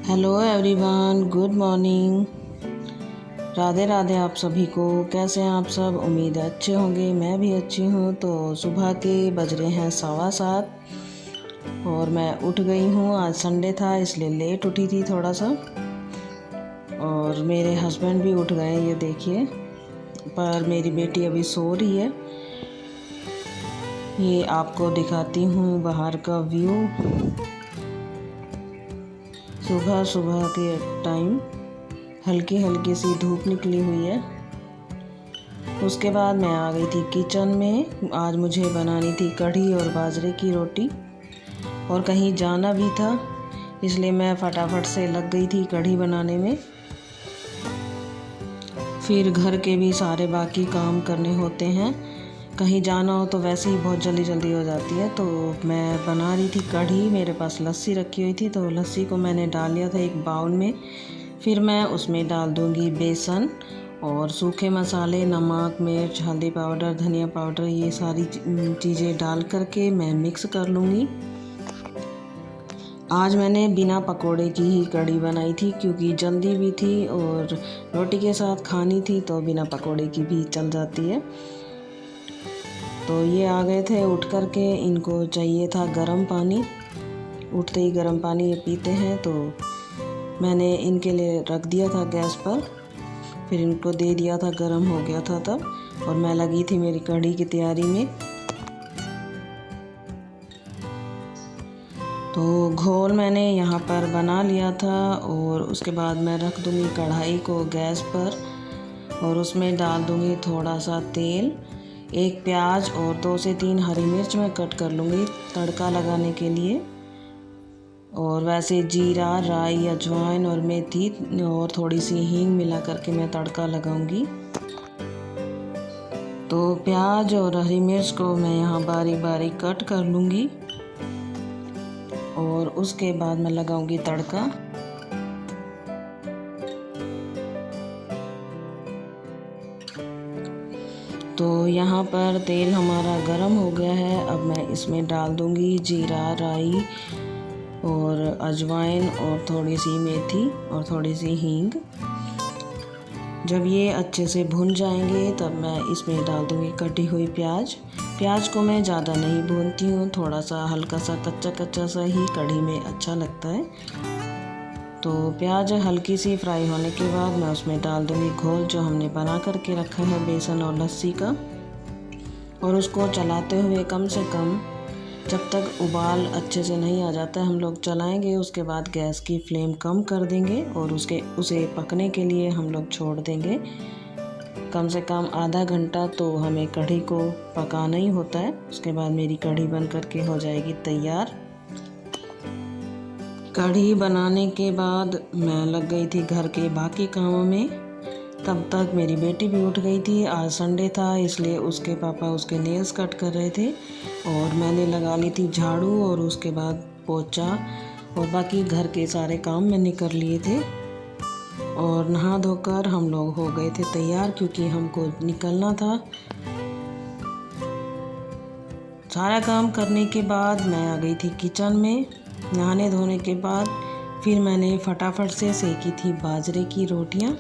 Hello everyone, good morning. Radhe Radhe आप सभी को। कैसे हैं आप सब? उम्मीद है अच्छे होंगे। मैं भी अच्छी हूँ। तो सुबह के बज रहे हैं 7:15 और मैं उठ गई हूँ। आज संडे था इसलिए लेट उठी थी थोड़ा सा। और मेरे हस्बैंड भी उठ गए, ये देखिए। पर मेरी बेटी अभी सो रही है। ये आपको दिखाती हूँ बाहर का व्यू। सुबह सुबह के टाइम हल्की हल्की सी धूप निकली हुई है। उसके बाद मैं आ गई थी किचन में। आज मुझे बनानी थी कढ़ी और बाजरे की रोटी और कहीं जाना भी था, इसलिए मैं फटाफट से लग गई थी कढ़ी बनाने में। फिर घर के भी सारे बाकी काम करने होते हैं। कहीं जाना हो तो वैसे ही बहुत जल्दी जल्दी हो जाती है। तो मैं बना रही थी कढ़ी। मेरे पास लस्सी रखी हुई थी तो लस्सी को मैंने डाल लिया था एक बाउल में। फिर मैं उसमें डाल दूंगी बेसन और सूखे मसाले, नमक, मिर्च, हल्दी पाउडर, धनिया पाउडर, ये सारी चीज़ें डाल करके मैं मिक्स कर लूँगी। आज मैंने बिना पकोड़े की ही कढ़ी बनाई थी क्योंकि जल्दी भी थी और रोटी के साथ खानी थी, तो बिना पकोड़े की भी चल जाती है। तो ये आ गए थे उठ कर के। इनको चाहिए था गर्म पानी। उठते ही गर्म पानी ये पीते हैं, तो मैंने इनके लिए रख दिया था गैस पर। फिर इनको दे दिया था, गर्म हो गया था तब। और मैं लगी थी मेरी कढ़ी की तैयारी में। तो घोल मैंने यहाँ पर बना लिया था और उसके बाद मैं रख दूँगी कढ़ाई को गैस पर और उसमें डाल दूँगी थोड़ा सा तेल। एक प्याज और 2 से 3 हरी मिर्च मैं कट कर लूँगी तड़का लगाने के लिए। और वैसे जीरा, राई, अजवाइन और मेथी और थोड़ी सी हींग मिला करके मैं तड़का लगाऊंगी। तो प्याज और हरी मिर्च को मैं यहाँ बारीक बारीक कट कर लूँगी और उसके बाद मैं लगाऊंगी तड़का। तो यहाँ पर तेल हमारा गरम हो गया है। अब मैं इसमें डाल दूँगी जीरा, राई और अजवाइन और थोड़ी सी मेथी और थोड़ी सी हींग। जब ये अच्छे से भुन जाएंगे तब मैं इसमें डाल दूँगी कटी हुई प्याज। प्याज को मैं ज़्यादा नहीं भूनती हूँ, थोड़ा सा हल्का सा कच्चा कच्चा सा ही कढ़ी में अच्छा लगता है। तो प्याज हल्की सी फ्राई होने के बाद मैं उसमें डाल दूँगी घोल जो हमने बना करके रखा है बेसन और लस्सी का। और उसको चलाते हुए कम से कम जब तक उबाल अच्छे से नहीं आ जाता है हम लोग चलाएंगे। उसके बाद गैस की फ्लेम कम कर देंगे और उसे पकने के लिए हम लोग छोड़ देंगे। कम से कम आधा घंटा तो हमें कढ़ी को पकाना ही होता है। उसके बाद मेरी कढ़ी बन करके हो जाएगी तैयार। कढ़ी बनाने के बाद मैं लग गई थी घर के बाकी कामों में। तब तक मेरी बेटी भी उठ गई थी। आज संडे था इसलिए उसके पापा उसके नेल्स कट कर रहे थे और मैंने लगा ली थी झाड़ू और उसके बाद पोछा और बाकी घर के सारे काम मैंने कर लिए थे। और नहा धोकर हम लोग हो गए थे तैयार क्योंकि हमको निकलना था। सारा काम करने के बाद मैं आ गई थी किचन में। नहाने धोने के बाद फिर मैंने फटाफट से सेकी थी बाजरे की रोटियां।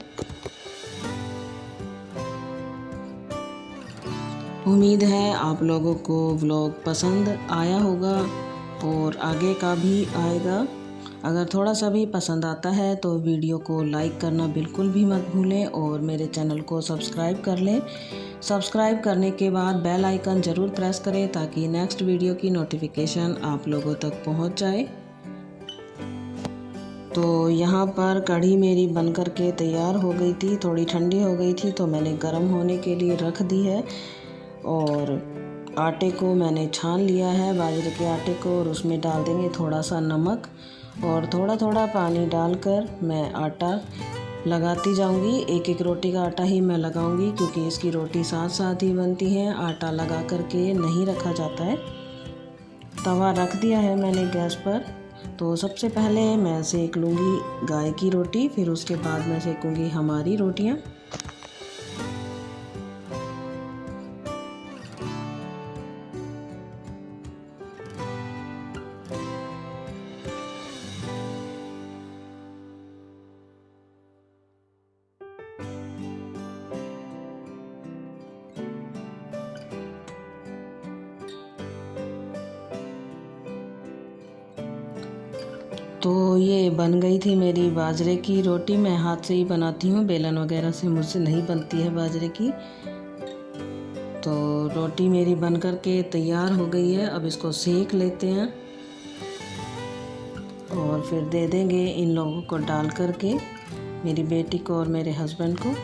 उम्मीद है आप लोगों को व्लॉग पसंद आया होगा और आगे का भी आएगा। अगर थोड़ा सा भी पसंद आता है तो वीडियो को लाइक करना बिल्कुल भी मत भूलें और मेरे चैनल को सब्सक्राइब कर लें। सब्सक्राइब करने के बाद बेल आइकन ज़रूर प्रेस करें ताकि नेक्स्ट वीडियो की नोटिफिकेशन आप लोगों तक पहुंच जाए। तो यहाँ पर कढ़ी मेरी बन कर के तैयार हो गई थी। थोड़ी ठंडी हो गई थी तो मैंने गर्म होने के लिए रख दी है। और आटे को मैंने छान लिया है, बाजरे के आटे को, और उसमें डाल देंगे थोड़ा सा नमक और थोड़ा थोड़ा पानी डालकर मैं आटा लगाती जाऊंगी। एक एक रोटी का आटा ही मैं लगाऊंगी क्योंकि इसकी रोटी साथ साथ ही बनती है, आटा लगा करके नहीं रखा जाता है। तवा रख दिया है मैंने गैस पर। तो सबसे पहले मैं सेक लूँगी गाय की रोटी, फिर उसके बाद मैं सेकूँगी हमारी रोटियाँ। तो ये बन गई थी मेरी बाजरे की रोटी। मैं हाथ से ही बनाती हूँ, बेलन वगैरह से मुझसे नहीं बनती है बाजरे की। तो रोटी मेरी बन कर के तैयार हो गई है। अब इसको सेक लेते हैं और फिर दे देंगे इन लोगों को डाल कर के, मेरी बेटी को और मेरे हस्बैंड को।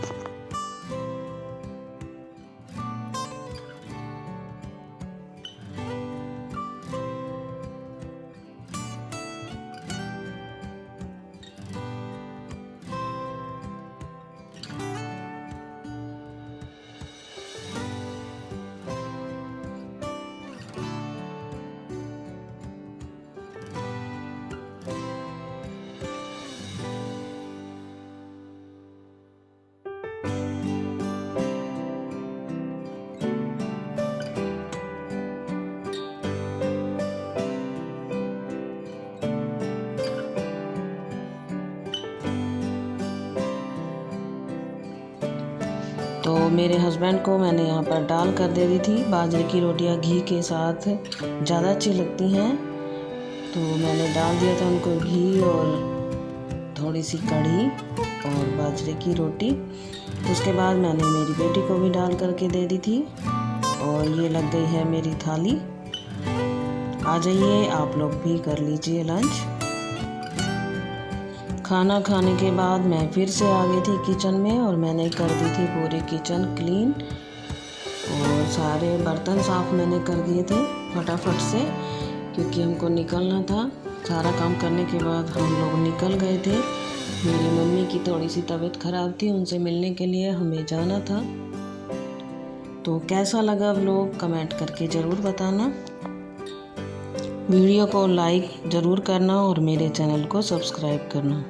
तो मेरे हस्बैंड को मैंने यहाँ पर डाल कर दे दी थी। बाजरे की रोटियाँ घी के साथ ज़्यादा अच्छी लगती हैं, तो मैंने डाल दिया था उनको घी और थोड़ी सी कढ़ी और बाजरे की रोटी। उसके बाद मैंने मेरी बेटी को भी डाल करके दे दी थी और ये लग गई है मेरी थाली। आ जाइए आप लोग भी कर लीजिए लंच। खाना खाने के बाद मैं फिर से आ गई थी किचन में और मैंने कर दी थी पूरी किचन क्लीन और सारे बर्तन साफ़ मैंने कर दिए थे फटाफट से, क्योंकि हमको निकलना था। सारा काम करने के बाद हम लोग निकल गए थे। मेरी मम्मी की थोड़ी सी तबीयत ख़राब थी, उनसे मिलने के लिए हमें जाना था। तो कैसा लगा व्लॉग कमेंट करके ज़रूर बताना। वीडियो को लाइक ज़रूर करना और मेरे चैनल को सब्सक्राइब करना।